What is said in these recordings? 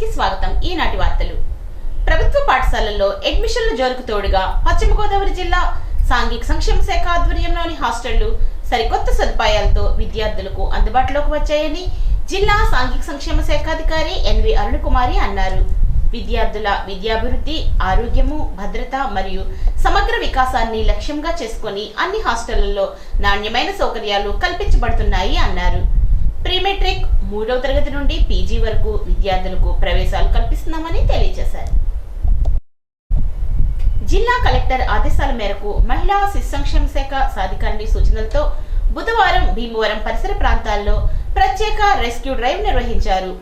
కి స్వాగతం. ఈనాటి వార్తలు. ప్రభుత్వ పాఠశాలల్లో అడ్మిషన్ల జోరుకు తోడుగా పశ్చిమ గోదావరి జిల్లా సాంఘిక సంక్షేమ శాఖ ఆధ్వర్యంలోని హాస్టళ్లు సరికొత్త సదుపాయాలతో విద్యార్థులకు అందుబాటులోకి వచ్చాయని జిల్లా సాంఘిక సంక్షేమ శాఖ అధికారి ఎన్వి అరుణకుమారి అన్నారు. విద్యార్థుల విద్యాభివృద్ధి, ఆరోగ్యము, భద్రత మరియు సమగ్ర వికాసాన్ని లక్ష్యంగా చేసుకుని అన్ని హాస్టళ్లలో నాణ్యమైన సౌకర్యాలు కల్పించబడుతున్నాయి అన్నారు. ప్రీమెట్రిక్ 3వ తరగతి నుండి పీజీ వరకు విద్యార్థులకు ప్రవేశాలు కల్పిస్తున్నామని తెలియజేశారు. జిల్లా కలెక్టర్ ఆదేశాల మేరకు మహిళా శిశు సంక్షేమ శాఖ సాధికారిణి సూచనలతో బుధవారం భీమవరం పరిసర ప్రాంతాల్లో ప్రత్యేక రెస్క్యూ డ్రైవ్ నిర్వహించారు.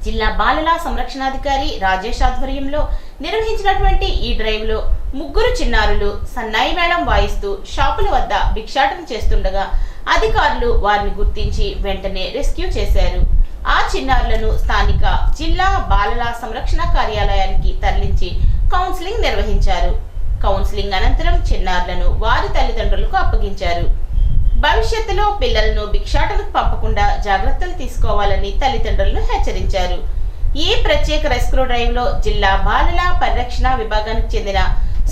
జిల్లా బాలల సంరక్షణాధికారి రాజేష్ ఆధ్వర్యంలో నిర్వహించినటువంటి ఈ డ్రైవ్ లో 3 చిన్నారులు సన్నాయి మేళం వాయిస్తూ షాపుల వద్ద భిక్షాటన చేస్తుండగా అధికారులు వారిని గుర్తించి వెంటనే రెస్క్యూ చేశారు. ఆ చిన్నారులను స్థానిక జిల్లా బాలల సంరక్షణ కార్యాలయానికి తరలించి కౌన్సిలింగ్ నిర్వహించారు. కౌన్సిలింగ్ అనంతరం చిన్నారులను వారి తల్లిదండ్రులకు అప్పగించారు. భవిష్యత్తులో పిల్లలను భిక్షాటనకు పంపకుండా జాగ్రత్తలు తీసుకోవాలని తల్లిదండ్రులను హెచ్చరించారు. ఈ ప్రత్యేక రెస్క్యూ డ్రైవ్ లో జిల్లా బాలల పరిరక్షణ విభాగానికి చెందిన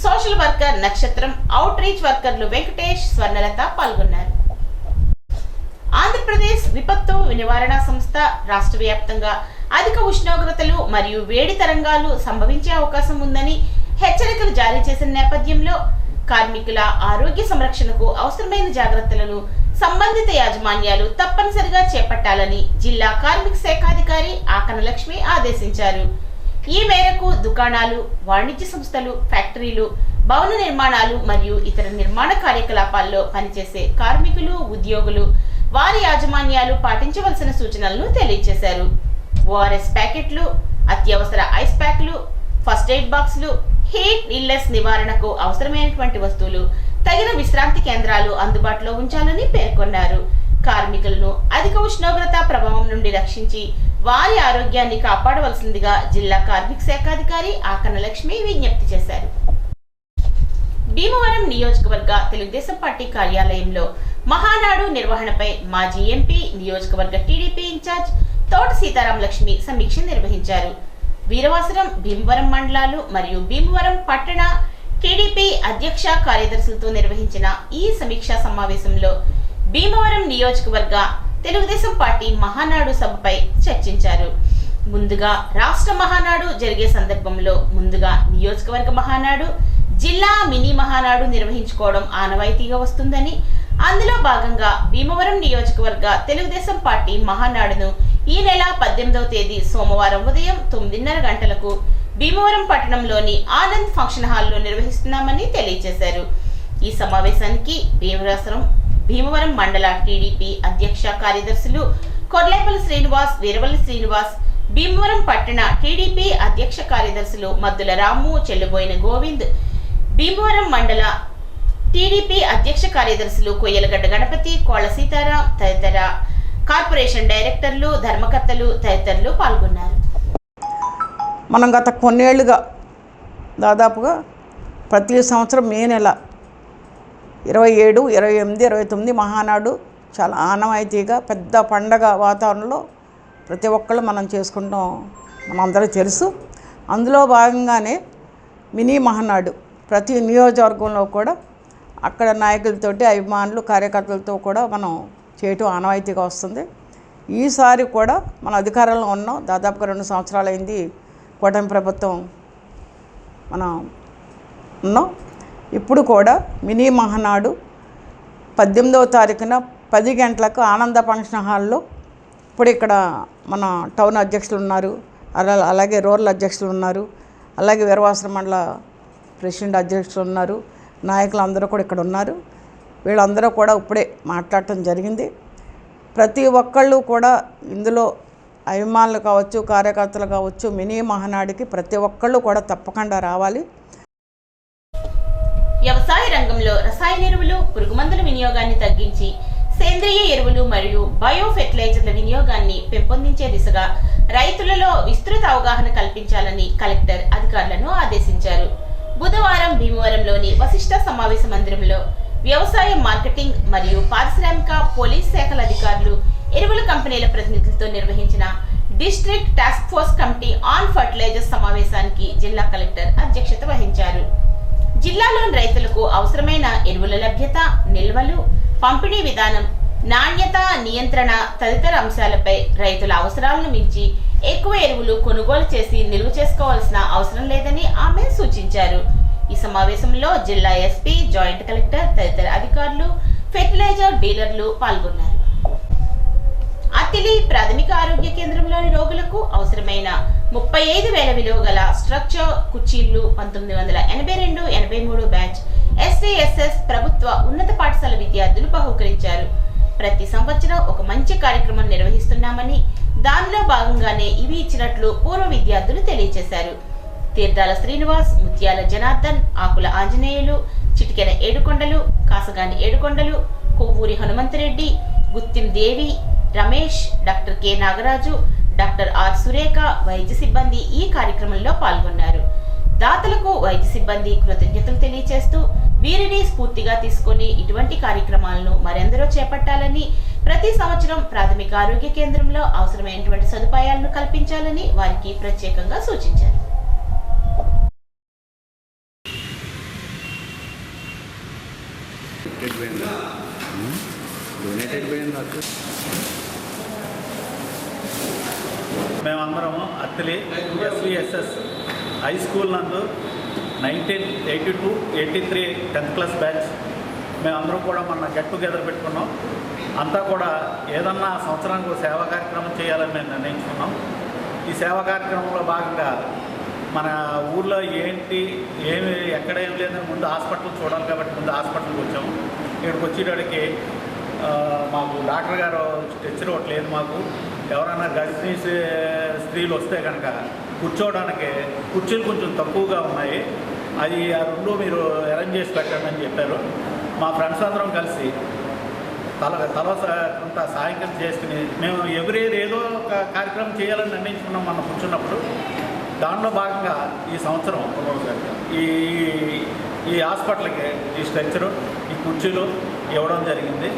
సోషల్ వర్కర్ నక్షత్రం, అవుట్ రీచ్ వర్కర్లు వెంకటేష్, స్వర్ణలత పాల్గొన్నారు. ఆంధ్రప్రదేశ్ విపత్తు నివారణ సంస్థ రాష్ట్ర వ్యాప్తంగా అధిక ఉష్ణోగ్రతలు మరియు వేడి తరంగాలు సంభవించే అవకాశం ఉందని హెచ్చరికలు జారీ చేసిన నేపథ్యంలో కార్మికుల ఆరోగ్య సంరక్షణకు అవసరమైన జాగ్రత్తలను సంబంధిత యాజమాన్యాలు తప్పనిసరిగా చేపట్టాలని జిల్లా కార్మిక శాఖ అధికారి ఆకన లక్ష్మి ఆదేశించారు. ఈ మేరకు దుకాణాలు, వాణిజ్య సంస్థలు, ఫ్యాక్టరీలు, భవన నిర్మాణాలు మరియు ఇతర నిర్మాణ కార్యకలాపాల్లో పనిచేసే కార్మికులు, ఉద్యోగులు, వారి యాజమాన్యాలు పాటించవలసిన సూచనలను తెలియజేశారు. ఓఆర్ఎస్ ప్యాకెట్లు, అత్యవసర ఐస్ ప్యాక్లు, ఫస్ట్ ఎయిడ్ బాక్సులు, హీట్ ఇల్లెస్ నివారణకు అవసరమైనటువంటి వస్తువులు, తగిన విశ్రాంతి కేంద్రాలు అందుబాటులో ఉంచాలని పేర్కొన్నారు. కార్మికులను అధిక ఉష్ణోగ్రత ప్రభావం నుండి రక్షించి వారి ఆరోగ్యాన్ని కాపాడవలసిందిగా జిల్లా కార్మిక శాఖ అధికారి ఆకన లక్ష్మి విజ్ఞప్తి చేశారు. భీమవరం నియోజకవర్గ తెలుగుదేశం పార్టీ కార్యాలయంలో మహానాడు నిర్వహణపై మాజీ ఎంపీ, నియోజకవర్గ టీడీపీ ఇన్ఛార్జ్ తోట సీతారాం లక్ష్మి సమీక్ష నిర్వహించారు. వీరవాసరం, భీమవరం మండలాలు మరియు భీమవరం పట్టణ టీడీపీ అధ్యక్ష కార్యదర్శులతో నిర్వహించిన ఈ సమీక్షా సమావేశంలో భీమవరం నియోజకవర్గ తెలుగుదేశం పార్టీ మహానాడు సభపై చర్చించారు. ముందుగా రాష్ట్ర మహానాడు జరిగే సందర్భంలో ముందుగా నియోజకవర్గ మహానాడు, జిల్లా మినీ మహానాడు నిర్వహించుకోవడం ఆనవాయితీగా వస్తుందని, అందులో భాగంగా భీమవరం నియోజకవర్గ తెలుగుదేశం పార్టీ మహానాడును ఈ నెల 18వ తేదీ సోమవారం ఉదయం 9:30 గంటలకు భీమవరం పట్టణంలోని ఆనంద్ ఫంక్షన్ హాల్లో నిర్వహిస్తున్నామని తెలియజేశారు. ఈ సమావేశానికి భీమవరం మండల టీడీపీ అధ్యక్ష కార్యదర్శులు కొర్లేపల్లి శ్రీనివాస్, వీరవల్లి శ్రీనివాస్, భీమవరం పట్టణ టీడీపీ అధ్యక్ష కార్యదర్శులు మద్దుల రాము, చెల్లుబోయిన గోవింద్, భీమవరం మండల టీడీపీ అధ్యక్ష కార్యదర్శులు కొయ్యలగడ్డ గణపతి, కోళ్ల సీతారాం తదితర కార్పొరేషన్ డైరెక్టర్లు, ధర్మకర్తలు తదితరులు పాల్గొన్నారు. మనం గత కొన్నేళ్లుగా దాదాపుగా ప్రతి సంవత్సరం మే నెల 27, 28, 29 మహానాడు చాలా ఆనవాయితీగా పెద్ద పండగ వాతావరణంలో ప్రతి ఒక్కళ్ళు మనం చేసుకుంటాం, మనందరికీ తెలుసు. అందులో భాగంగానే మినీ మహానాడు ప్రతి నియోజకవర్గంలో కూడా అక్కడ నాయకులతోటి, అభిమానులు, కార్యకర్తలతో కూడా మనం చేయటం ఆనవాయితీగా వస్తుంది. ఈసారి కూడా మన అధికారంలో ఉన్నాం. దాదాపుగా 2 సంవత్సరాలు అయింది కూటమి ప్రభుత్వం మనం ఉన్నాం. ఇప్పుడు కూడా మినీ మహానాడు 18వ తారీఖున 10 గంటలకు ఆనంద ఫంక్షన్ హాల్లో, ఇప్పుడు ఇక్కడ మన టౌన్ అధ్యక్షులు ఉన్నారు, అలాగే రూరల్ అధ్యక్షులు ఉన్నారు, అలాగే వీరవాసరం మండల ప్రెసిడెంట్ అధ్యక్షులు ఉన్నారు, నాయకులు అందరూ కూడా ఇక్కడ ఉన్నారు. వీళ్ళందరూ కూడా ఇప్పుడే మాట్లాడటం జరిగింది. ప్రతి ఒక్కళ్ళు కూడా ఇందులో అభిమానులు కావచ్చు, కార్యకర్తలు కావచ్చు, మినీ మహానాడికి ప్రతి ఒక్కళ్ళు కూడా తప్పకుండా రావాలి. వ్యవసాయ రంగంలో రసాయన ఎరువులు, పురుగుమందుల వినియోగాన్ని తగ్గించి సేంద్రియ ఎరువులు మరియు బయో ఫెర్టిలైజర్ల వినియోగాన్ని పెంపొందించే దిశగా రైతులలో విస్తృత అవగాహన కల్పించాలని కలెక్టర్ అధికారులను ఆదేశించారు. బుధవారం భీమవరంలోని వశిష్ఠ సమావేశ మందిరంలో వ్యవసాయ, మార్కెటింగ్ మరియు పారిశ్రామిక, పోలీస్ శాఖల అధికారులు, ఎరువుల కంపెనీల ప్రతినిధులతో నిర్వహించిన district task force committee on fertilisers సమావేశానికి జిల్లా కలెక్టర్ అధ్యక్షత వహించారు. జిల్లాలోని రైతులకు అవసరమైన ఎరువుల లభ్యత, నిల్వలు, పంపిణీ విధానం, నాణ్యత, నియంత్రణ తదితర అంశాలపై రైతుల అవసరాలను మించి ఎక్కువ ఎరువులు కొనుగోలు చేసి నిల్వ చేసుకోవాల్సిన అవసరం లేదని ఆమె సూచించారు. ఈ సమావేశంలో జిల్లా ఎస్పీ, జాయింట్ కలెక్టర్ తదితర అధికారులు, ఫెర్టిలైజర్ డీలర్లు పాల్గొన్నారు. అత్తిలి ప్రాథమిక ఆరోగ్య కేంద్రంలోని రోగులకు అవసరమైన 35,000 విలువ గల స్ట్రక్చర్ కుర్చీలు 1982-83 బ్యాచ్ SVSS ప్రభుత్వ ఉన్నత పాఠశాల విద్యార్థులు బహూకరించారు. ప్రతి సంవత్సరం ఒక మంచి కార్యక్రమం నిర్వహిస్తున్నామని, దానిలో భాగంగానే ఇవి ఇచ్చినట్లు పూర్వ విద్యార్థులు తెలియజేశారు. తీర్థాల శ్రీనివాస్, ముత్యాల Janardhan, Akula Anjaneyulu, Chitikena Yedukondalu, Kasagani Yedukondalu, Kovvuri Hanumanthareddy, Guttim Devi, Ramesh, doctor K Nagaraju, doctor R Surekha వైద్య సిబ్బంది ఈ కార్యక్రమంలో పాల్గొన్నారు. దాతలకు వైద్య సిబ్బంది కృతజ్ఞతలు తెలియజేస్తూ వీరిని స్ఫూర్తిగా తీసుకొని ఇటువంటి కార్యక్రమాలను మరెందరో చేపట్టాలని, ప్రతి సంవత్సరం ప్రాథమిక ఆరోగ్య కేంద్రంలో అవసరమైనటువంటి సదుపాయాలను కల్పించాలని వారికి ప్రత్యేకంగా సూచించారు. మేమందరము అత్తిలి SVSS హై స్కూల్ నందు 1982-83 10th క్లాస్ బ్యాచ్ మేమందరం కూడా మన గెట్ టుగెదర్ పెట్టుకున్నాం. అంతా కూడా ఏదన్నా సంవత్సరానికి సేవా కార్యక్రమం చేయాలని మేము నిర్ణయించుకున్నాం. ఈ సేవా కార్యక్రమంలో భాగంగా మన ఊర్లో ఎక్కడేం లేదని ముందు హాస్పిటల్ చూడాలి కాబట్టి ముందు హాస్పిటల్కి వచ్చాము. ఇక్కడికి వచ్చేటడికి మాకు డాక్టర్ గారు స్ట్రెచ్చర్ ఒకటి లేదు. మాకు ఎవరైనా గర్భిణీ స్త్రీలు వస్తే కనుక కూర్చోవడానికి కుర్చీలు కొంచెం తక్కువగా ఉన్నాయి, అది ఆ రెండు మీరు అరేంజ్ చేసి పెట్టండి అని చెప్పారు. మా ఫ్రెండ్స్ అందరం కలిసి తల కొంత సాయం చేసుకుని మేము ఏదో ఒక కార్యక్రమం చేయాలని నిర్ణయించుకున్నాం. మనం కూర్చున్నప్పుడు దాంట్లో భాగంగా ఈ సంవత్సరం ఈ హాస్పిటల్కి ఈ స్ట్రక్చరు, ఈ కుర్చీలు ఇవ్వడం జరిగింది.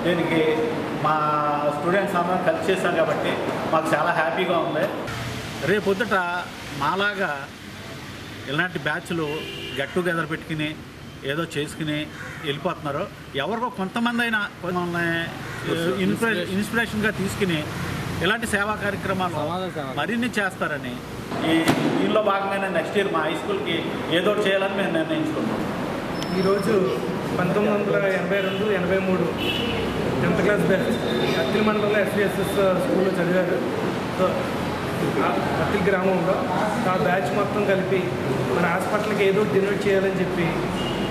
దీనికి మా స్టూడెంట్స్ అందరం కలిసి చేశాం కాబట్టి మాకు చాలా హ్యాపీగా ఉంది. రేపొద్దుట మాలాగా ఇలాంటి బ్యాచ్లు గెట్ టుగెదర్ పెట్టుకుని ఏదో చేసుకుని వెళ్ళిపోతున్నారు. ఎవరికో కొంతమంది అయినా ఇన్స్పిరేషన్గా తీసుకుని ఇలాంటి సేవా కార్యక్రమాలు మరిన్ని చేస్తారని దీనిలో భాగంగానే నెక్స్ట్ ఇయర్ మా హై స్కూల్కి ఏదో చేయాలని మేము నిర్ణయించుకున్నాం. ఈరోజు 1982-83 10th క్లాస్ బ్యాచ్ అత్తిలి మండలంలో SVSS స్కూల్లో చదివారు. సో అత్తిలి గ్రామంలో ఆ బ్యాచ్ మొత్తం కలిపి మన హాస్పిటల్కి ఏదో డొనేట్ చేయాలని చెప్పి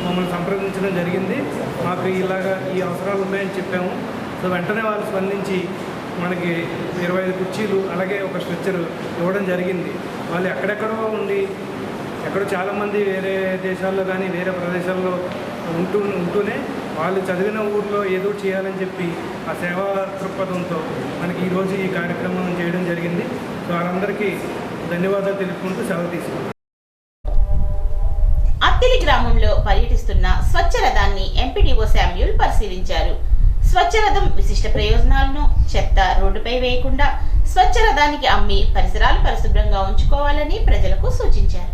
మమ్మల్ని సంప్రదించడం జరిగింది. మాకు ఇలాగా ఈ అవసరాలు ఉన్నాయని చెప్పాము. సో వెంటనే వాళ్ళు స్పందించి మనకి 25 కుర్చీలు అలాగే ఒక స్ట్రెచ్చర్ ఇవ్వడం జరిగింది. వాళ్ళు ఎక్కడెక్కడో ఉండి ఎక్కడో చాలామంది వేరే దేశాల్లో కానీ వేరే ప్రదేశాల్లో ఉంటూనే వాళ్ళు చదివిన ఊర్లో ఏదో చేయాలని చెప్పి ఆ సేవా దృక్పథంతో మనకి ఈరోజు ఈ కార్యక్రమం చేయడం జరిగింది. సో వాళ్ళందరికీ ధన్యవాదాలు తెలుపుకుంటూ సెలవు తీసుకున్నాం. అత్తిలి గ్రామంలో పర్యటిస్తున్న స్వచ్ఛ రథాన్ని ఎంపీడీఓ శామ్యూల్ పరిశీలించారు. స్వచ్ఛ రథం విశిష్ట ప్రయోజనాలను, చెత్త రోడ్డుపై వేయకుండా స్వచ్ఛ రథానికి అమ్మి పరిసరాలు పరిశుభ్రంగా ఉంచుకోవాలని ప్రజలకు సూచించారు.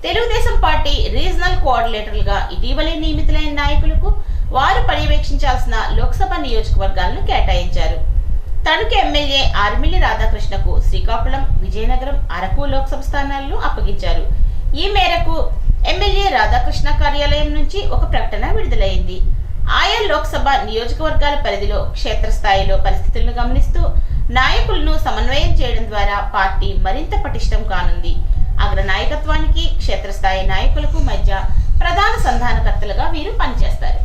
తెలుగుదేశం పార్టీ రీజనల్ కోఆర్డినేటర్లుగా ఇటీవలే నియమితులైన నాయకులకు వారు పర్యవేక్షించాల్సిన లోక్సభ నియోజకవర్గాలను కేటాయించారు. తణుకు ఎమ్మెల్యే ఆర్మిల్లి రాధాకృష్ణకు శ్రీకాకుళం, విజయనగరం, అరకు లోక్సభ స్థానాలను అప్పగించారు. ఈ మేరకు ఎమ్మెల్యే రాధాకృష్ణ కార్యాలయం నుంచి ఒక ప్రకటన విడుదలైంది. ఆయా లోక్సభ నియోజకవర్గాల పరిధిలో క్షేత్రస్థాయిలో పరిస్థితులను గమనిస్తూ నాయకులను సమన్వయం చేయడం ద్వారా పార్టీ మరింత పటిష్టం కానుంది. అగ్ర నాయకత్వానికి, క్షేత్రస్థాయి నాయకులకు మధ్య ప్రధాన సంధానకర్తలుగా వీరు పనిచేస్తారు.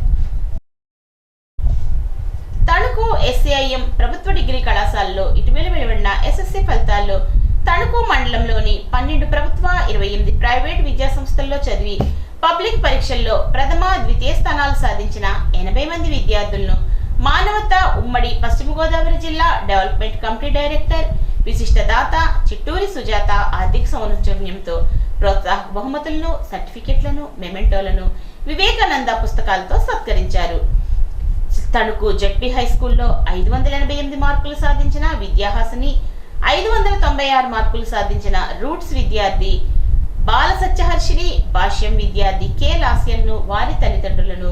తణుకు SCIM ప్రభుత్వ డిగ్రీ కళాశాలలో ఇటీవల వెలువడిన SSC ఫలితాల్లో తణుకు మండలంలోని 12 ప్రభుత్వ, 28 ప్రైవేట్ విద్యా సంస్థల్లో చదివి పబ్లిక్ పరీక్షల్లో ప్రథమ, ద్వితీయ స్థానాలు సాధించిన 80 మంది విద్యార్థులను మానవత ఉమ్మడి పశ్చిమ గోదావరి జిల్లా డెవలప్మెంట్ కమిటీ డైరెక్టర్, విశిష్ట దాత చిట్టూరి సుజాత ఆర్థిక సౌనచర్యంతో ప్రోత్సాహక బహుమతులను, సర్టిఫికెట్లను, మెమెంటోలను, వివేకానంద పుస్తకాలతో సత్కరించారు. తణుకు జెడ్పీ హై స్కూల్లో 588 మార్కులు సాధించిన విద్యాహాసిని, 596 మార్కులు సాధించిన రూట్స్ విద్యార్థి బాల సత్యహర్షిని, భాష్యం విద్యార్థి కె లాస్యన్ను, వారి తల్లిదండ్రులను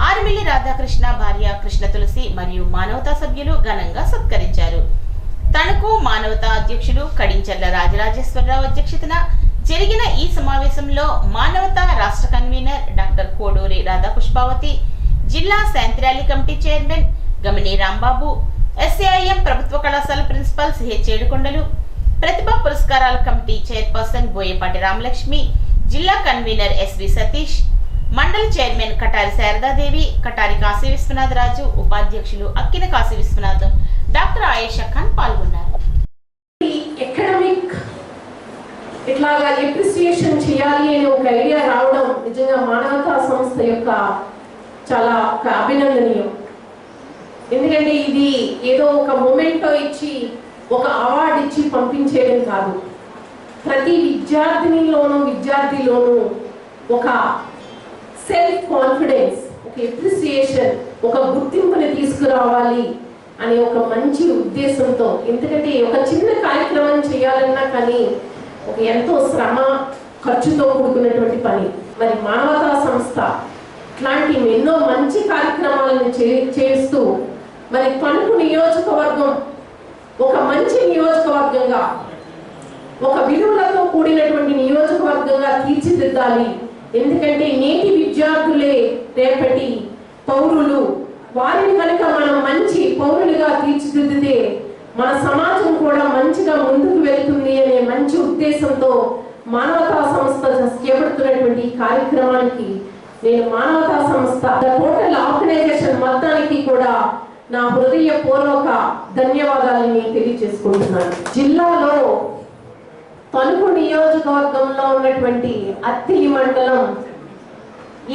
ఆర్మిల్లి రాధాకృష్ణ భార్య కృష్ణ తులసి మరియు మానవతా సభ్యులు ఘనంగా సత్కరించారు. తణుకు మానవతా అధ్యక్షులు కడించర్ల రాజరాజేశ్వరరావు అధ్యక్షతన జరిగిన ఈ సమావేశంలో మానవతా రాష్ట్ర కన్వీనర్ డాక్టర్ కోడూరి రాధాపుష్పావతి, జిల్లా శాంతిర్యాలీ కమిటీ చైర్మన్ గమిని రాంబాబు, ఎస్ఏఐఎం ప్రభుత్వ కళాశాల ప్రిన్సిపల్ సిహెచ్ ఏడుకొండలు, ప్రతిభా పురస్కారాల కమిటీ చైర్పర్సన్ బోయపాటి రామలక్ష్మి, జిల్లా కన్వీనర్ ఎస్వి సతీష్, మండల చైర్మన్ కటారి శారదాదేవి, కటారి కాశీ విశ్వనాథరాజు, ఉపాధ్యక్షులు అక్కిన కాశీ విశ్వనాథం, డాక్టర్ ఆయేషా ఖాన్ పాల్గొన్నారు. ఎకడమిక్ ఇట్లాగా ఎప్రిసియేషన్ చేయాలి అనే ఒక ఐడియా రావడం నిజంగా మానవతా సంస్థ యొక్క చాలా ఒక అభినందనీయం. ఎందుకంటే ఇది ఏదో ఒక మొమెంటో ఇచ్చి ఒక అవార్డు ఇచ్చి పంపించేయడం కాదు. ప్రతి విద్యార్థిలోనూ ఒక సెల్ఫ్ కాన్ఫిడెన్స్, ఒక ఎప్రిసియేషన్, ఒక గుర్తింపుని తీసుకురావాలి అనే ఒక మంచి ఉద్దేశంతో, ఎందుకంటే ఒక చిన్న కార్యక్రమం చేయాలన్నా కానీ ఒక ఎంతో శ్రమ ఖర్చుతో కూడుకున్నటువంటి పని. మరి మానవతా సంస్థ ఇట్లాంటి ఎన్నో మంచి కార్యక్రమాలను చేస్తూ మరి తణుకు నియోజకవర్గం ఒక మంచి నియోజకవర్గంగా, ఒక విలువలతో కూడినటువంటి నియోజకవర్గంగా తీర్చిదిద్దాలి. ఎందుకంటే నేటి విద్యార్థులే రేపటి పౌరులు. వారిని కనుక మనం మంచి పౌరులుగా తీర్చిదిద్దితే మన సమాజం కూడా మంచిగా ముందుకు వెళ్తుంది అనే మంచి ఉద్దేశంతో మానవతా సంస్థ చేపడుతున్నటువంటి కార్యక్రమానికి నేను మానవతా సంస్థ టోటల్ ఆర్గనైజేషన్ మొత్తానికి కూడా నా హృదయపూర్వక ధన్యవాదాలని తెలియజేసుకుంటున్నాను. జిల్లాలో తణుకు నియోజకవర్గంలో ఉన్నటువంటి అత్తిలి మండలం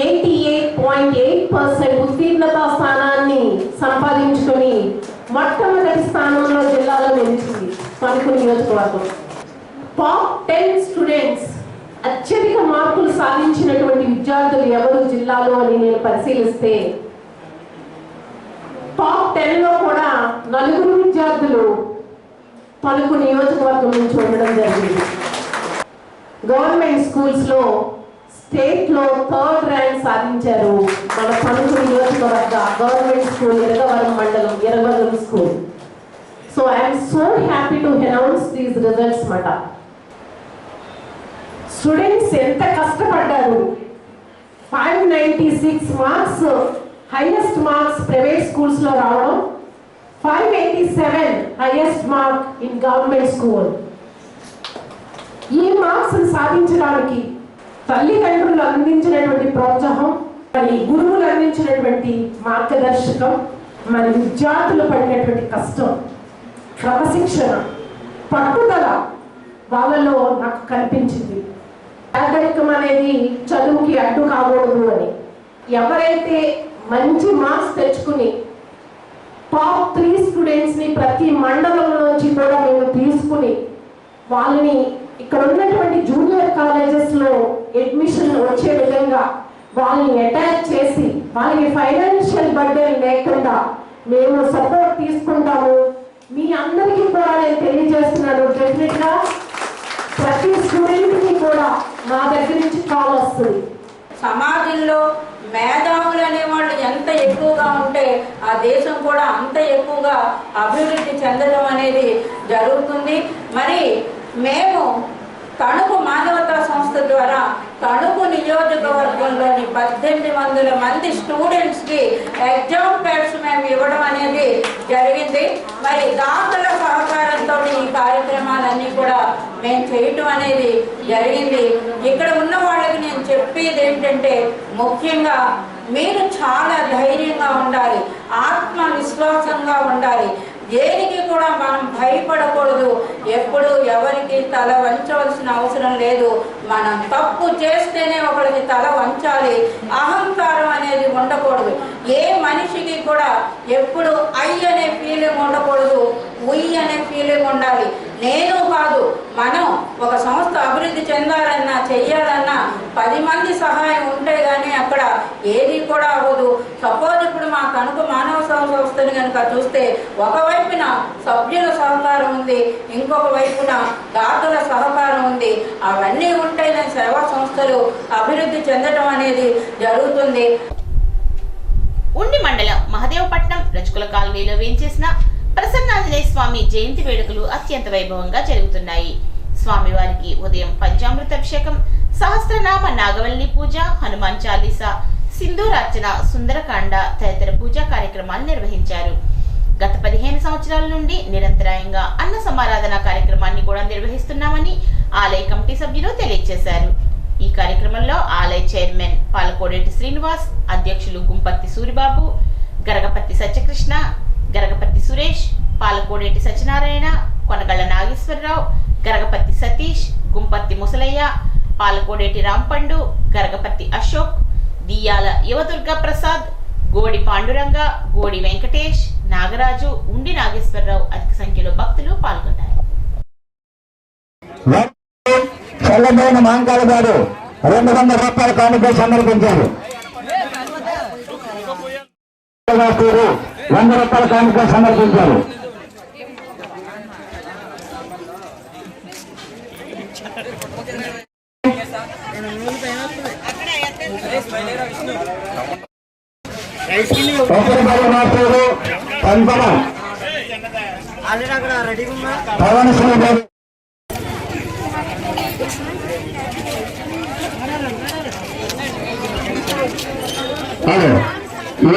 88.8% ఉత్తీర్ణతా స్థానాన్ని సంపాదించుకొని మొట్టమొదటి స్థానంలో జిల్లాలో నిలిచింది తణుకు నియోజకవర్గం. టాప్ 10 స్టూడెంట్స్ అత్యధిక మార్కులు సాధించినటువంటి విద్యార్థులు ఎవరు జిల్లాలో అని నేను పరిశీలిస్తే టాప్ 10లో కూడా 4 విద్యార్థులు తణుకు నియోజకవర్గం నుంచి ఉండడం జరిగింది. గవర్నమెంట్ స్కూల్స్ లో స్టేట్ లో 3rd ర్యాంక్ సాధించారు మన తణుకు నియోజకవర్గ గవర్నమెంట్ స్కూల్ ఎరగవరం మండలం Eragavaram school. So I'm so happy to announce these results మాట. స్టూడెంట్స్ ఎంత కష్టపడ్డారు. 596 marks highest marks private schools లో రావడం, 587 highest mark in government school. ఈ మార్క్స్ సాధించడానికి తల్లిదండ్రులు అందించినటువంటి ప్రోత్సాహం, మరి గురువులు అందించినటువంటి మార్గదర్శకం, మరి విద్యార్థులు పడినటువంటి కష్టం, క్రమశిక్షణ, పట్టుదల వాళ్ళలో నాకు కనిపించింది. పేదరికం అనేది చదువుకి అడ్డు కాకూడదు అని. ఎవరైతే మంచి మార్క్స్ తెచ్చుకుని టాప్ 3 స్టూడెంట్స్ ని ప్రతి మండలం నుంచి కూడా మేము తీసుకుని వాళ్ళని ఇక్కడ ఉన్నటువంటి జూనియర్ కాలేజెస్ లో అడ్మిషన్ వచ్చే విధంగా వాళ్ళని అటాచ్ చేసి వాళ్ళకి ఫైనాన్షియల్ బర్డెన్ లేకుండా మేము సపోర్ట్ తీసుకుంటాము. మీ అందరికీ కూడా నేను తెలియజేస్తున్నాను, డెఫినెట్ గా ప్రతి స్టూడెంట్ కి కూడా మా దగ్గర నుంచి కాల్ వస్తుంది. సమాజంలో మేధావులు అనేవాళ్ళు ఎంత ఎక్కువగా ఉంటే ఆ దేశం కూడా అంత ఎక్కువగా అభివృద్ధి చెందడం అనేది జరుగుతుంది. మరి మేము తణుకు మానవతా సంస్థ ద్వారా తణుకు నియోజకవర్గంలోని 1800 మంది స్టూడెంట్స్కి ఎగ్జామ్ ప్యాడ్స్ మేము ఇవ్వడం అనేది జరిగింది. మరి దాతల సహకారంతో ఈ కార్యక్రమాలన్నీ కూడా మేము చేయటం అనేది జరిగింది. ఇక్కడ ఉన్న వాళ్ళకి నేను చెప్పేది ఏంటంటే, ముఖ్యంగా మీరు చాలా ధైర్యంగా ఉండాలి, ఆత్మవిశ్వాసంగా ఉండాలి. దేనికి కూడా మనం భయపడకూడదు. ఎప్పుడు ఎవరికి తల వంచవలసిన అవసరం లేదు. మనం తప్పు చేస్తేనే ఒకరికి తల వంచాలి. అహంకారం అనేది ఉండకూడదు. ఏ మనిషికి కూడా ఎప్పుడు ఐ అనే ఫీలింగ్ ఉండకూడదు, ఉయ్ అనే ఫీలింగ్ ఉండాలి. నేను కాదు, మనం ఒక సంస్థ అభివృద్ధి చెందాలన్నా చెయ్యాలన్నా 10 మంది సహాయం ఉంటే కానీ అక్కడ ఏది కూడా అవ్వదు. సపోజ్ ఇప్పుడు మా తణుకు మానవ సంస్థని కనుక చూస్తే ఒకవైపున సభ్యుల సహకారం ఉంది, ఇంకొక వైపున దాతల సహకారం ఉంది. అవన్నీ ఉంటేనే సేవా సంస్థలు అభివృద్ధి చెందడం అనేది జరుగుతుంది. ఉండి మండలం మహదేవపట్నం రజకుల కాలనీలో వేంచేసిన ప్రసన్నాంజనేయ స్వామి జయంతి వేడుకలు అత్యంత వైభవంగా జరుగుతున్నాయి. స్వామివారికి ఉదయం పంచామృతాభిషేకం, సహస్రనామ నాగవల్లి పూజ, హనుమాన్ చాలీసా, సింధూరార్చన, సుందరకాండ తదితర పూజా కార్యక్రమాలు నిర్వహించారు. గత 15 సంవత్సరాల నుండి నిరంతరాయంగా అన్న సమారాధన కార్యక్రమాన్ని కూడా నిర్వహిస్తున్నామని ఆలయ కమిటీ సభ్యులు తెలియజేశారు. ఈ కార్యక్రమంలో ఆలయ చైర్మన్ పాలకోడేటి శ్రీనివాస్, అధ్యక్షులు గుంపర్తి సూరిబాబు, గరగపర్తి సత్యకృష్ణ, గరగపర్తి సురేష్, పాలకోడేటి సత్యనారాయణ, కొనగళ్ల నాగేశ్వరరావు, గరగపర్తి సతీష్, గుంపర్తి ముసలయ్య, పాలకోడేటి రాంపండు, గరగపర్తి అశోక్, దియాల యువదుర్గా ప్రసాద్, గోడి పాండురంగ, గోడి వెంకటేష్, నాగరాజు, ఉండి నాగేశ్వరరావు అధిక సంఖ్యలో భక్తులు పాల్గొన్నారు. చల్లదైన మాంకాల గారు 200 రూపాయల కానుక సమర్పించారు. 100 రూపాయల కానుక సమర్పించారు. పవన్ సింగ్ గారు,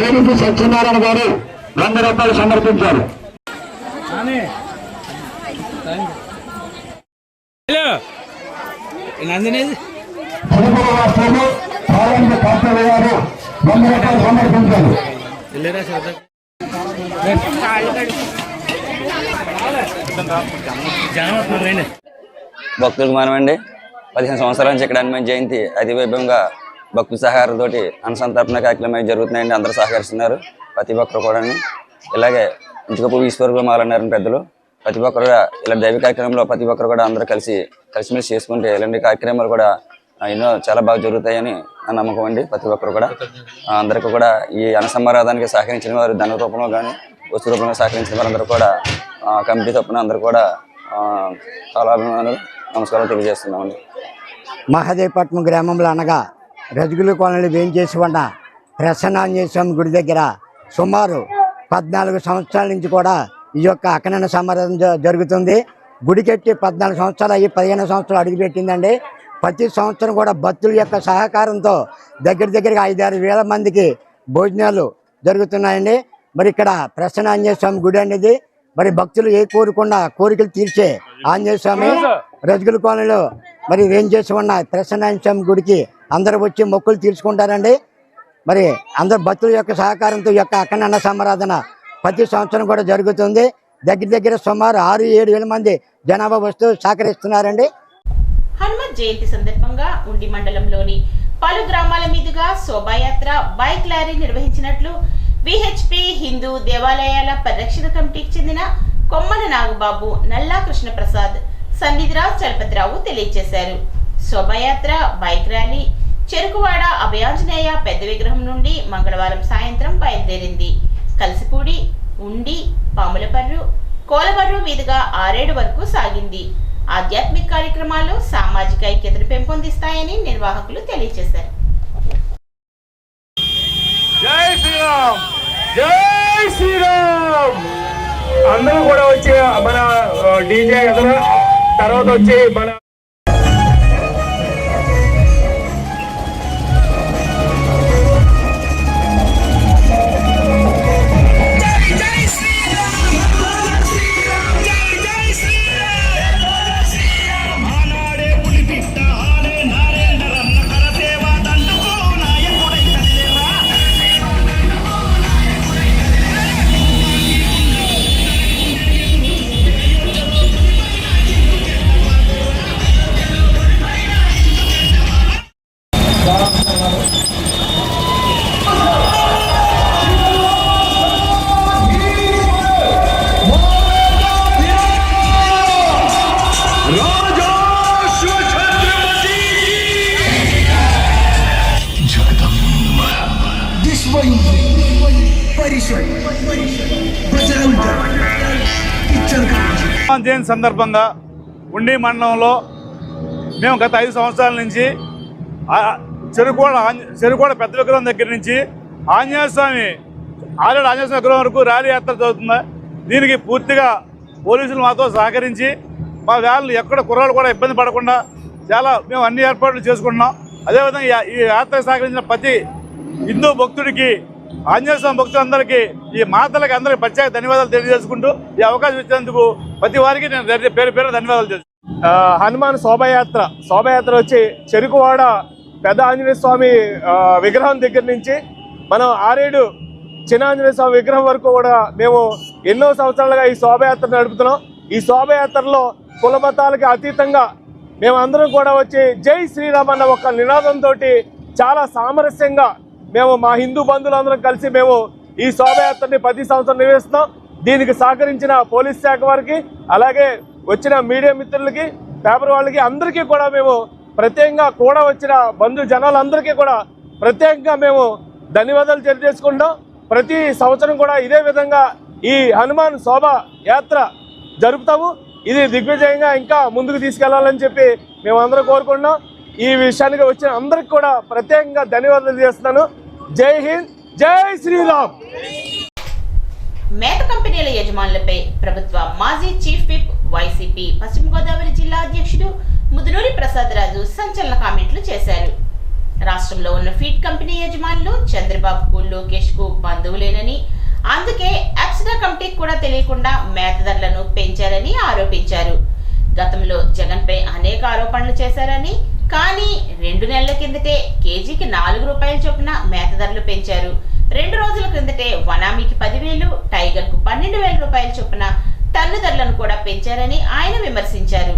ఏనుగు సత్యనారాయణ గారు 100 రూపాయలు సమర్పించారు. తిరుపతి వాసులు పాలెండి కార్తీయ గారు 100 రూపాయలు సమర్పించారు. భక్తులకు మనమండి 15 సంవత్సరాల నుంచి ఇక్కడ హనుమాన్ జయంతి అతి వైభవంగా భక్తుల సహకారంతో అన్నసంతర్పణ కార్యక్రమాలు జరుగుతున్నాయండి. అందరూ సహకరిస్తున్నారు. ప్రతి ఒక్కరు కూడా ఇలాగే ఇంటికప్పు ఈశ్వరులు మాలన్నారని పెద్దలు ప్రతి ఒక్కరు ఇలా దైవ కార్యక్రమంలో ప్రతి ఒక్కరు కూడా అందరూ కలిసిమెలిసి చేసుకుంటే ఇలాంటి కార్యక్రమాలు కూడా ఎన్నో చాలా బాగా జరుగుతాయని నా నమ్మకం అండి. ప్రతి ఒక్కరు కూడా అందరికీ కూడా ఈ అన్న సమారాధానికి సహకరించిన వారు ధన రూపంలో కానీ వస్తు రూపంలో సహకరించిన వారందరూ కూడా కమిటీ తరపున అందరూ కూడా చాలా అభిమానులు నమస్కారం తెలియజేస్తున్నామండి. మహదేవపట్నం గ్రామంలో అనగా రజగుల కాలనీలో వేంచేసి ఉన్న ప్రసన్నాంజనేయ స్వామి గుడి దగ్గర సుమారు 14 సంవత్సరాల నుంచి కూడా ఈ యొక్క అఖండ సమారాధన జరుగుతుంది. గుడి కట్టి 14 సంవత్సరాలు అయ్యి 15 సంవత్సరాలు అడుగుపెట్టిందండి. ప్రతి సంవత్సరం కూడా భక్తుల యొక్క సహకారంతో దగ్గరగా 5-6 వేల మందికి భోజనాలు జరుగుతున్నాయండి. మరి ఇక్కడ ప్రసన్నాంజనేయ స్వామి గుడి అనేది మరి భక్తులు ఏ కోరుకున్నా కోరికలు తీర్చే ఆంజనేయ స్వామి. రజగుల కాలనీలో మరి వేంచేసి ఉన్న ప్రసన్నాంజనేయ స్వామి గుడికి అందరూ వచ్చి మొక్కులు తీర్చుకుంటారండి. మరి అందరు భక్తుల యొక్క సహకారంతో యొక్క అఖండ సమారాధన ప్రతి సంవత్సరం కూడా జరుగుతుంది. దగ్గర సుమారు 6-7 వేల మంది జనాభా వస్తూ సహకరిస్తున్నారండి. హనుమత్ జయంతి సందర్భంగా ఉండి మండలంలోని పలు గ్రామాల మీదుగా శోభాయాత్ర, బైక్ ర్యాలీ నిర్వహించినట్లు విహెచ్పి హిందూ దేవాలయాల పరిరక్షణ కమిటీకి చెందిన కొమ్మన నాగబాబు, నల్లా కృష్ణప్రసాద్, సన్నిధిరాజ్ చలపతిరావు తెలియజేశారు. శోభాయాత్ర, బైక్ ర్యాలీ చెరుకువాడ అభయాంజనేయ పెద్ద విగ్రహం నుండి మంగళవారం సాయంత్రం బయలుదేరింది. కలిసిపూడి, ఉండి, పాములపర్రు, కోలమర్రు మీదుగా 6-7 వరకు సాగింది. ఆధ్యాత్మిక కార్యక్రమాలు సామాజిక ఐక్యతను పెంపొందిస్తాయని నిర్వాహకులు తెలియజేశారు. జై శ్రీరామ్, జై శ్రీరామ్. అందరూ కూడా వచ్చి మన డీజే తర్వాత వచ్చి మన జయంతి సందర్భంగా ఉండి మండలంలో మేము గత 5 సంవత్సరాల నుంచి చెరుకోడ పెద్ద విగ్రహం దగ్గర నుంచి ఆంజనేయ స్వామి విగ్రహం వరకు ర్యాలీ యాత్ర జరుగుతుంది. దీనికి పూర్తిగా పోలీసులు మాతో సహకరించి మా వ్యాన్లు ఎక్కడ కుర్రాళ్ళు కూడా ఇబ్బంది పడకుండా చాలా మేము అన్ని ఏర్పాట్లు చేసుకుంటున్నాం. అదేవిధంగా ఈ యాత్రకు సహకరించిన ప్రతి హిందూ భక్తుడికి, ఆంజనేయ స్వామి భక్తులందరికీ, ఈ మాతలకి అందరికీ ప్రత్యేక ధన్యవాదాలు తెలియజేసుకుంటూ ఈ అవకాశం ఇచ్చినందుకు ప్రతి వారికి నేను పేరు ధన్యవాదాలు తెలుసు. హనుమాన్ శోభయాత్ర వచ్చి చెరుకువాడ పెద్ద ఆంజనేయ స్వామి విగ్రహం దగ్గర నుంచి మనం ఆరేడు చిన్న ఆంజనేయ స్వామి విగ్రహం వరకు కూడా మేము ఎన్నో సంవత్సరాలుగా ఈ శోభయాత్ర నడుపుతున్నాం. ఈ శోభయాత్రలో కుల మతాలకి అతీతంగా మేమందరం కూడా వచ్చి జై శ్రీరామ్ అన్న ఒక నినాదంతో చాలా సామరస్యంగా మేము మా హిందూ బంధువులందరం కలిసి మేము ఈ శోభయాత్రని ప్రతి సంవత్సరం నిర్వహిస్తున్నాం. దీనికి సహకరించిన పోలీస్ శాఖ వారికి, అలాగే వచ్చిన మీడియా మిత్రులకి, పేపర్ వాళ్ళకి అందరికీ కూడా మేము ప్రత్యేకంగా కూడా వచ్చిన బంధు జనాలందరికీ కూడా ప్రత్యేకంగా మేము ధన్యవాదాలు తెలియజేసుకుంటాం. ప్రతి సంవత్సరం కూడా ఇదే విధంగా ఈ హనుమాన్ శోభ యాత్ర జరుపుతాము. ఇది దిగ్విజయంగా ఇంకా ముందుకు తీసుకెళ్లాలని చెప్పి మేమందరం కోరుకుంటున్నాం. ఈ విషయానికి వచ్చిన అందరికి కూడా ప్రత్యేకంగా ధన్యవాదాలు చేస్తున్నాను. జై హింద్, జై శ్రీరామ్. మేత కంపెనీల యజమానులపై ప్రభుత్వ మాజీ చీఫ్ విప్ వైసీపీ పశ్చిమ గోదావరి జిల్లా అధ్యక్షుడు ముదునూరి ప్రసాద్ రాజు సంచలన కామెంట్లు చేశారు. రాష్ట్రంలో ఉన్న ఫీడ్ కంపెనీ యజమానులు చంద్రబాబుకు, లోకేష్ కు బంధువులేనని, అందుకే అప్సరా కమిటీకి కూడా తెలియకుండా మేత ధరలను పెంచారని ఆరోపించారు. గతంలో జగన్ పై అనేక ఆరోపణలు చేశారని, కానీ 2 నెలల కిందటే కేజీకి 4 రూపాయల చొప్పున మేత ధరలు పెంచారు. 2 రోజుల క్రిందటే వనామీకి 10,000, టైగర్ కు 12,000 రూపాయల చొప్పున టన్ను ధరలను కూడా పెంచారని ఆయన విమర్శించారు.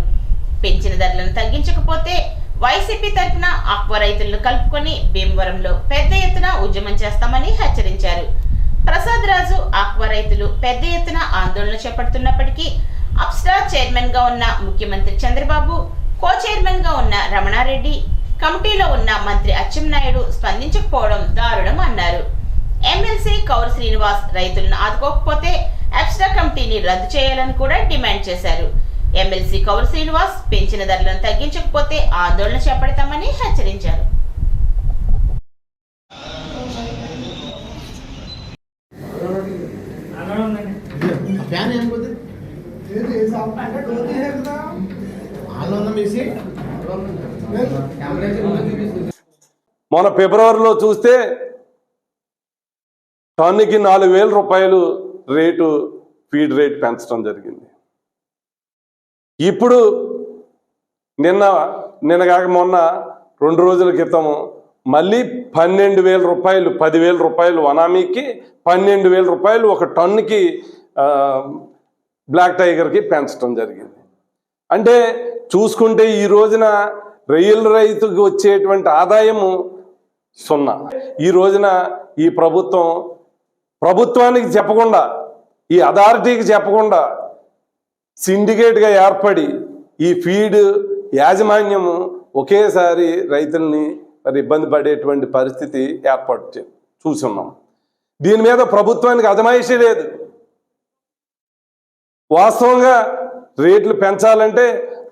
పెంచిన ధరలను తగ్గించకపోతే వైసీపీ తరఫున ఆక్వా రైతులను కలుపుకొని భీమవరంలో పెద్ద ఎత్తున ఉద్యమం చేస్తామని హెచ్చరించారు. ప్రసాద్ రాజు ఆక్వా రైతులు పెద్ద ఎత్తున ఆందోళన చేపడుతున్నప్పటికీ అప్సరా చైర్మన్ గా ఉన్న ముఖ్యమంత్రి చంద్రబాబు, కో చైర్మన్ గా ఉన్న రమణారెడ్డి, కమిటీలో ఉన్న మంత్రి అచ్చెన్నాయుడు స్పందించకపోవడం దారుణం అన్నారు. ఎమ్మెల్సీ కౌరు శ్రీనివాస్ రైతులను ఆదుకోకపోతే అప్సరా కమిటీని రద్దు చేయాలని కూడా డిమాండ్ చేశారు. ఎమ్మెల్సీ కౌరు శ్రీనివాస్ పెంచిన ధరలను తగ్గించకపోతే ఆందోళన చేపడతామని హెచ్చరించారు. మొన్న ఫిబ్రవరిలో చూస్తే టన్నుకి 4,000 రూపాయలు రేటు ఫీడ్ రేట్ పెంచడం జరిగింది. ఇప్పుడు నిన్న కాక మొన్న 2 రోజుల క్రితం మళ్ళీ 12,000 రూపాయలు, 10,000 రూపాయలు వనామీకి, 12,000 రూపాయలు ఒక టన్నుకి బ్లాక్ టైగర్కి పెంచడం జరిగింది. అంటే చూసుకుంటే ఈ రోజున రొయ్యల రైతుకు వచ్చేటువంటి ఆదాయము 0. ఈ రోజున ఈ ప్రభుత్వానికి చెప్పకుండా, ఈ అథారిటీకి చెప్పకుండా సిండికేట్గా ఏర్పడి ఈ ఫీడ్ యాజమాన్యము ఒకేసారి రైతుల్ని మరి ఇబ్బంది పడేటువంటి పరిస్థితి ఏర్పాటు చూస్తున్నాం. దీని మీద ప్రభుత్వానికి అజమాయిషీ లేదు. వాస్తవంగా రేట్లు పెంచాలంటే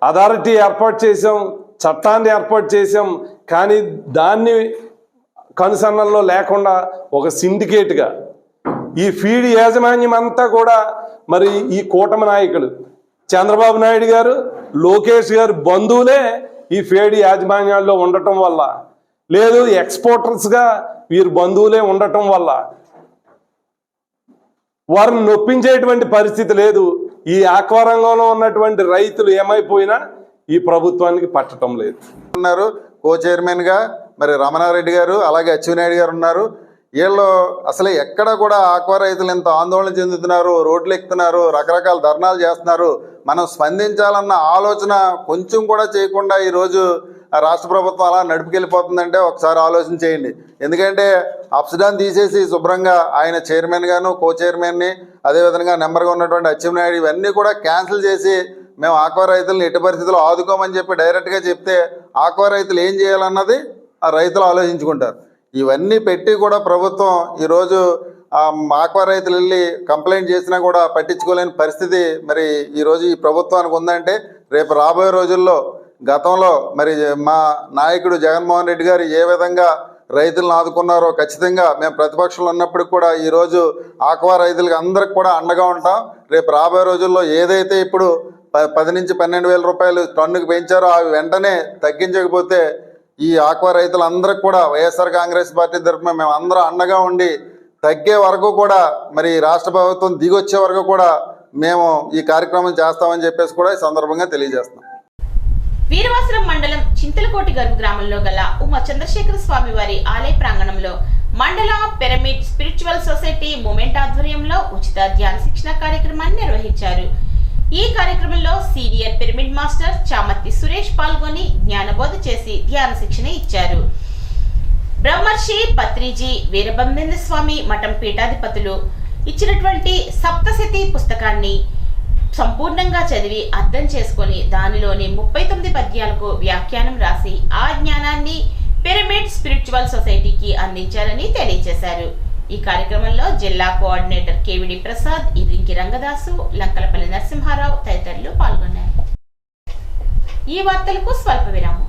అథారిటీ ఏర్పాటు చేసాం, చట్టాన్ని ఏర్పాటు చేసాం, కానీ దాన్ని కనుసన్నల్లో లేకుండా ఒక సిండికేట్గా ఈ ఫీడ్ యాజమాన్యం అంతా కూడా మరి ఈ కూటమి నాయకులు చంద్రబాబు నాయుడు గారు, లోకేష్ గారు బంధువులే ఈ ఫీడ్ యాజమాన్యాల్లో ఉండటం వల్ల, లేదు ఎక్స్పోర్టర్స్గా వీరు బంధువులే ఉండటం వల్ల వారిని నొప్పించేటువంటి పరిస్థితి లేదు. ఈ ఆక్వా రంగంలో ఉన్నటువంటి రైతులు ఏమైపోయినా ఈ ప్రభుత్వానికి పట్టడం లేదు. ఉన్నారు కో చైర్మన్గా మరి రమణారెడ్డి గారు, అలాగే అచ్చెన్నాయుడు గారు ఉన్నారు. వీళ్ళు అసలు ఎక్కడ కూడా ఆక్వా రైతులు ఎంత ఆందోళన చెందుతున్నారు, రోడ్లు ఎక్కుతున్నారు, రకరకాల ధర్నాలు చేస్తున్నారు. మనం స్పందించాలన్న ఆలోచన కొంచెం కూడా చేయకుండా ఈరోజు రాష్ట్ర ప్రభుత్వం అలా నడుపుకెళ్ళిపోతుందంటే ఒకసారి ఆలోచన చేయండి. ఎందుకంటే అప్సడాన్ తీసేసి శుభ్రంగా ఆయన చైర్మన్ గాను, కో చైర్మన్ని, అదేవిధంగా నెంబర్గా ఉన్నటువంటి అచ్చెన్నాయుడు ఇవన్నీ కూడా క్యాన్సిల్ చేసి మేము ఆక్వా రైతులను ఎట్టి పరిస్థితుల్లో ఆదుకోమని చెప్పి డైరెక్ట్గా చెప్తే ఆక్వా రైతులు ఏం చేయాలన్నది ఆ రైతులు ఆలోచించుకుంటారు. ఇవన్నీ పెట్టి కూడా ప్రభుత్వం ఈరోజు ఆక్వా రైతులు వెళ్ళి కంప్లైంట్ చేసినా కూడా పట్టించుకోలేని పరిస్థితి మరి ఈరోజు ఈ ప్రభుత్వానికి ఉందంటే రేపు రాబోయే రోజుల్లో గతంలో మరి మా నాయకుడు జగన్మోహన్ రెడ్డి గారు ఏ విధంగా రైతులను ఆదుకున్నారో ఖచ్చితంగా మేము ప్రతిపక్షంలో ఉన్నప్పటికి కూడా ఈరోజు ఆక్వా రైతులకు అందరికి కూడా అండగా ఉంటాం. రేపు రాబోయే రోజుల్లో ఏదైతే ఇప్పుడు 10 నుంచి 12,000 రూపాయలు టన్నుకు పెంచారో అవి వెంటనే తగ్గించకపోతే ఈ ఆక్వా రైతులందరికీ కూడా వైఎస్ఆర్ కాంగ్రెస్ పార్టీ తరఫున మేము అందరం అండగా ఉండి తగ్గే వరకు కూడా మరి రాష్ట్ర ప్రభుత్వం దిగొచ్చే వరకు కూడా మేము ఈ కార్యక్రమం చేస్తామని చెప్పేసి కూడా ఈ సందర్భంగా తెలియజేస్తున్నాం. వీరవాసరం మండలం చింతలకోటి గర్భ గ్రామంలో గల ఉమా చంద్రశేఖర స్వామి వారి ఆలయ ప్రాంగణంలో మండల పిరమిడ్ స్పిరిచువల్ సొసైటీ మూమెంట్ ఆధ్వర్యంలో ఉచిత ధ్యాన శిక్షణ కార్యక్రమాన్ని నిర్వహించారు. ఈ కార్యక్రమంలో senior pyramid master Chamarthi Suresh పాల్గొని జ్ఞానబోధ చేసి ధ్యాన శిక్షణ ఇచ్చారు. బ్రహ్మర్షి పత్రిజీ వీరబ్రహ్మేంద్ర స్వామి మఠం పీఠాధిపతులు ఇచ్చినటువంటి సప్తశతి పుస్తకాన్ని సంపూర్ణంగా చదివి అర్థం చేసుకొని దానిలోని 39 పద్యాలకు వ్యాఖ్యానం రాసి ఆ జ్ఞానాన్ని పిరమిడ్ స్పిరిచువల్ సొసైటీకి అందించారని తెలియజేశారు. ఈ కార్యక్రమంలో జిల్లా కోఆర్డినేటర్ కేవిడి ప్రసాద్, ఇర్రింకి రంగదాసు, లంకలపల్లి నరసింహారావు తదితరులు పాల్గొన్నారు. ఈ వార్తలకు స్వల్ప విరామం.